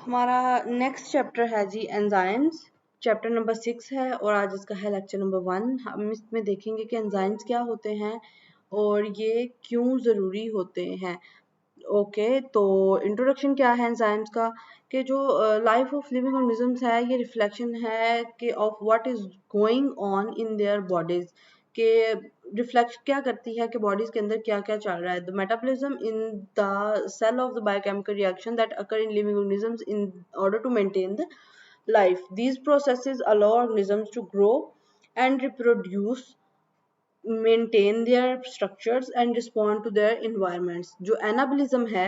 हमारा next chapter है जी enzymes. Chapter number 6 है और आज इसका है लेक्चर नंबर 1। हम इसमें देखेंगे कि एंजाइम्स क्या होते हैं और ये क्यों ज़रूरी होते हैं। ओके, तो इंट्रोडक्शन क्या है एंजाइम्स का कि जो लाइफ ऑफ लिविंग ऑर्गेनिजम्स है ये रिफ्लेक्शन है कि of what is going on in their bodies, के रिफ्लेक्ट क्या करती है कि बॉडीज के अंदर क्या क्या चल रहा है। The metabolism in the cell of the biochemical reaction that occur in living organisms in order to maintain the life. These processes allow organisms to grow and reproduce, maintain their structures and respond to their environments. जो anabolism है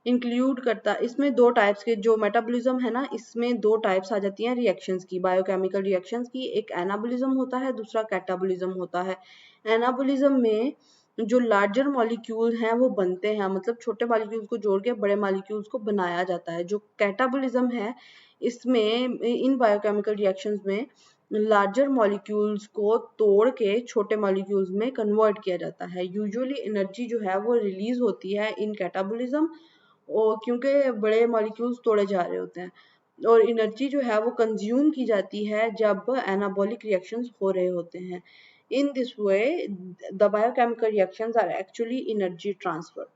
include करता इसमें दो types के, जो metabolism है ना इसमें दो टाइप्स आ जाती हैं रिएक्शंस की, बायोकेमिकल रिएक्शंस की। एक एनाबॉलिज्म होता है, दूसरा कैटाबॉलिज्म होता है। एनाबॉलिज्म में जो लार्जर मॉलिक्यूल हैं वो बनते हैं, मतलब छोटे मॉलिक्यूल्स को जोड़ के बड़े मॉलिक्यूल्स को बनाया जाता है। जो कैटाबॉलिज्म है इसमें इन बायोकेमिकल रिएक्शंस में लार्जर मॉलिक्यूल्स को तोड़ के छोटे मॉलिक्यूल्स में कन्वर्ट किया जाता है। यूजुअली एनर्जी जो है वो रिलीज होती है इन कैटाबॉलिज्म, और क्योंकि बड़े मॉलिक्यूल्स तोड़े जा रहे होते हैं, और एनर्जी जो है वो कंज्यूम की जाती है जब एनाबॉलिक रिएक्शंस हो रहे होते हैं। In this way the biochemical reactions are actually energy transfer.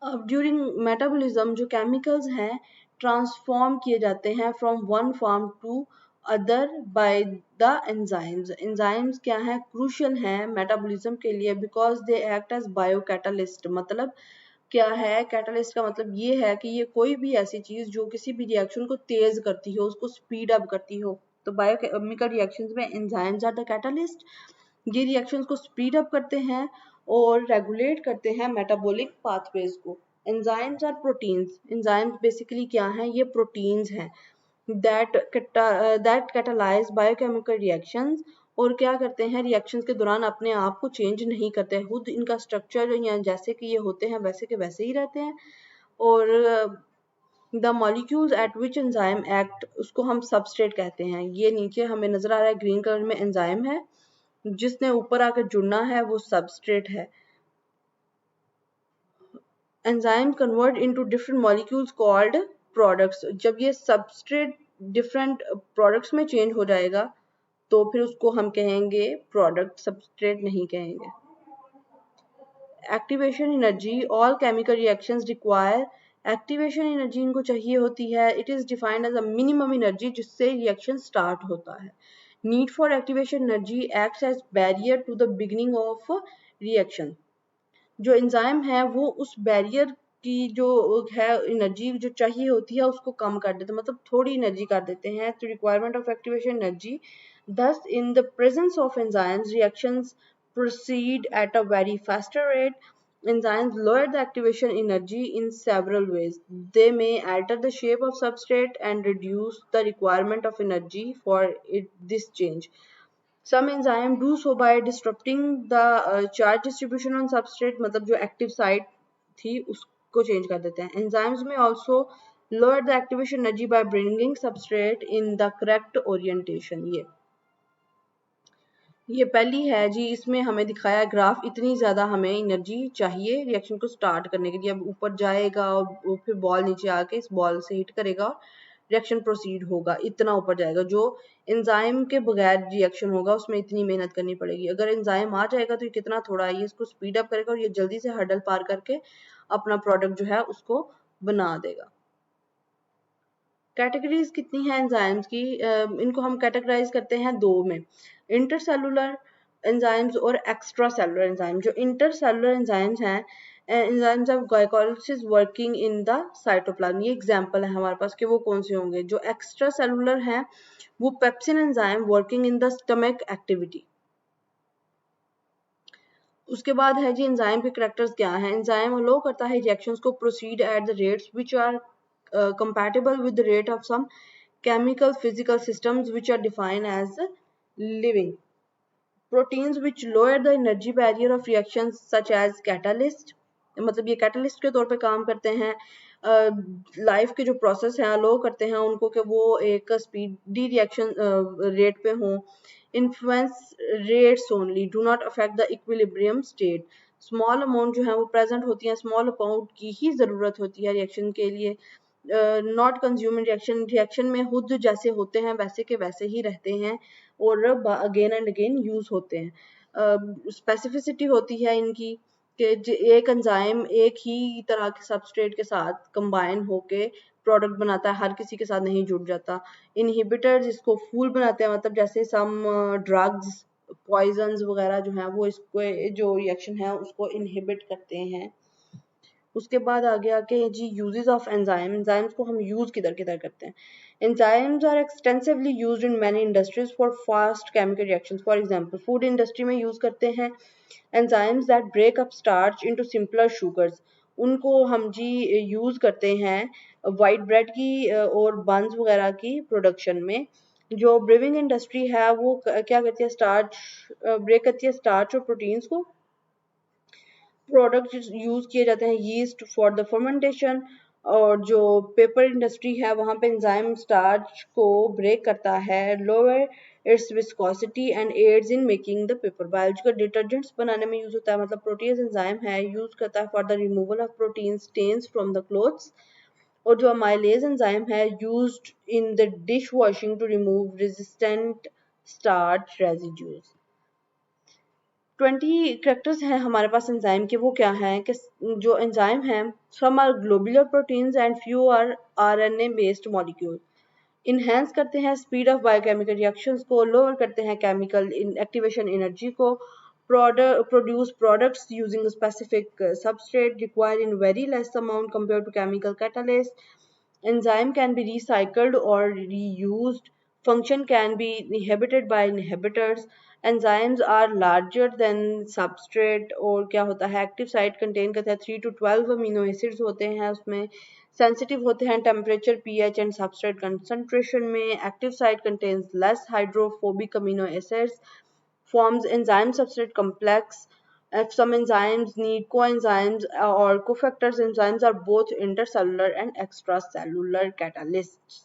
अब ड्यूरिंग मेटाबॉलिज्म जो केमिकल्स हैं ट्रांसफॉर्म किए जाते हैं from one form to other by the enzymes. Enzymes क्या है, क्रूशियल हैं मेटाबॉलिज्म के लिए because they act as biocatalyst. मतलब क्या है, कैटालिस्ट का मतलब ये है कि ये कोई भी ऐसी चीज जो किसी भी रिएक्शन को तेज करती हो, उसको स्पीड अप करती हो। तो बायोकेमिकल रिएक्शंस में एंजाइम्स आर द कैटालिस्ट। ये रिएक्शंस को स्पीड अप करते हैं और रेगुलेट करते हैं मेटाबॉलिक पाथवेज को। Enzymes are proteins. Enzymes basically क्या हैं, ये प्रोटीन्स हैं that catalyze biochemical reactions, और क्या करते हैं रिएक्शंस के दौरान अपने आप को चेंज नहीं करते, खुद इनका स्ट्रक्चर या जैसे कि ये होते हैं वैसे के वैसे ही रहते हैं। और the molecules eight which enzyme act उसको हम सबस्ट्रेट कहते हैं। ये नीचे हमें नजर आ रहा है ग्रीन कलर में एंजाइम है, जिसने ऊपर आकर जुड़ना है वो सबस्ट्रेट है। Enzyme convert into different molecules called products. जब ये सबस्ट्रेट डिफरेंट प्रोडक्ट्स में चेंज हो जाएगा तो फिर उसको हम कहेंगे प्रोडक्ट, सबस्ट्रेट नहीं कहेंगे। Activation energy, all chemical reactions require activation energy, इनको चाहिए होती है। It is defined as a minimum energy जिससे रिएक्शन स्टार्ट होता है। Need for activation energy acts as barrier to the beginning of reaction. जो एंजाइम है वो उस बैरियर की जो है एनर्जी जो चाहिए होती है उसको कम कर देते हैं, मतलब थोड़ी एनर्जी कर देते हैं। तो requirement of activation energy, thus in the presence of enzymes reactions proceed at a very faster rate. Enzymes lower the activation energy in several ways. They may alter the shape of substrate and reduce the requirement of energy for this change. Some enzyme do so by disrupting the charge distribution on substrate, मतलब जो active site थी उसको change कर देते हैं। Enzymes may also lower the activation energy by bringing substrate in the correct orientation. ये पहली है जी, इसमें हमें दिखाया ग्राफ, इतनी ज़्यादा हमें एनर्जी चाहिए रिएक्शन को स्टार्ट करने के लिए। अब ऊपर जाएगा और फिर बॉल नीचे आके इस बॉल से हिट करेगा, रिएक्शन प्रोसीड होगा, इतना ऊपर जाएगा। जो एंजाइम के बगैर रिएक्शन होगा उसमें इतनी मेहनत करनी पड़ेगी। अगर एंजाइम आ जाएगा तो ये कितना थोड़ा है, ये इसको स्पीड अप करेगा और ये जल्दी से हर्डल पार करके अपना प्रोडक्ट जो है उसको बना देगा। कैटेगरीज कितनी है एंजाइम्स की, इनको हम कैटेगराइज करते हैं दो में, इंटरसेलुलर एंजाइम्स और एक्स्ट्रा सेलुलर एंजाइम। जो इंटरसेलुलर एंजाइम्स हैं, enzymes of glycolysis working in the cytoplasm, ये एग्जांपल है हमारे पास कि वो कौन से होंगे। जो एक्स्ट्रा सेलुलर हैं वो pepsin enzyme working in the stomach activity. उसके बाद है जी एंजाइम के कैरेक्टर्स क्या हैं। एंजाइम अलो करता है रिएक्शंस को proceed at the rates which are compatible with the rate of some chemical physical systems which are defined as living. Proteins which lower the energy barrier of reactions such as catalyst, मतलब ये catalyst के तौर पे काम करते हैं, life के जो प्रोसेस हैं अलो करते हैं उनको कि वो एक स्पीडी रिएक्शन रेट पे हों। Influence rates only, do not affect the equilibrium state. Small amount जो है वो प्रेजेंट होती है, स्मॉल अमाउंट की ही ज़रूरत होती है रिएक्शन के लिए। Not consume in reaction, reaction में खुद जैसे होते हैं वैसे के वैसे ही रहते हैं और अगेन एंड अगेन यूज होते हैं। स्पेसिफिसिटी होती है इनकी कि एक एंजाइम एक ही तरह के सबस्ट्रेट के साथ कंबाइन होके प्रोडक्ट बनाता है, हर किसी के साथ नहीं जुड़ जाता। इनहिबिटर्स इसको फूल बनाते हैं, मतलब जैसे सम ड्रग्स पॉइजन्स वगैरह जो हैं वो इसको जो रिएक्शन है उसको इनहिबिट करते हैं। उसके बाद आ गया कि जी यूजेस ऑफ एंजाइम, एंजाइम्स को हम यूज किधर किधर करते हैं। Enzymes are extensively used in many industries for fast chemical reactions. For example food industry में यूज करते हैं enzymes that break up starch into simpler sugars. उनको हम जी यूज करते हैं वाइट ब्रेड की और बंस वगैरह की प्रोडक्शन में। जो ब्रीविंग इंडस्ट्री है वो क्या करती है, स्टार्च ब्रेक करती है स्टार्च और प्रोटीन्स को। प्रोडक्ट यूज किए जाते हैं यीस्ट फॉर द फर्मेंटेशन। और जो पेपर इंडस्ट्री है वहां पे एंजाइम स्टार्च को ब्रेक करता है, lower its viscosity and aids in making the paper. Biological detergents बनाने में यूज होता है, मतलब प्रोटीज एंजाइम है यूज करता है for the removal of protein stains from the clothes. और जो अमाइलेज एंजाइम है used in the dish washing to remove resistant starch residues. 20 characters हैं हमारे पास एंजाइम के। वो क्या हैं कि जो एंजाइम हैं some are globular proteins and few are RNA based molecule. Enhance करते हैं स्पीड ऑफ बायोकेमिकल रिएक्शंस को, लोअर करते हैं केमिकल एक्टिवेशन एनर्जी को, produce products using specific substrate required in very less amount compare to chemical catalyst. Enzyme can be recycled or reused. Function can be inhibited by inhibitors. Enzymes are larger than substrate। और क्या होता है, active site contain करता है 3 to 12 amino acids होते हैं उसमें। Sensitive होते हैं temperature, pH and substrate concentration में। Active site contains less hydrophobic amino acids, forms enzyme substrate complex. If some enzymes need coenzymes or cofactors, enzymes are both intercellular and extracellular catalysts.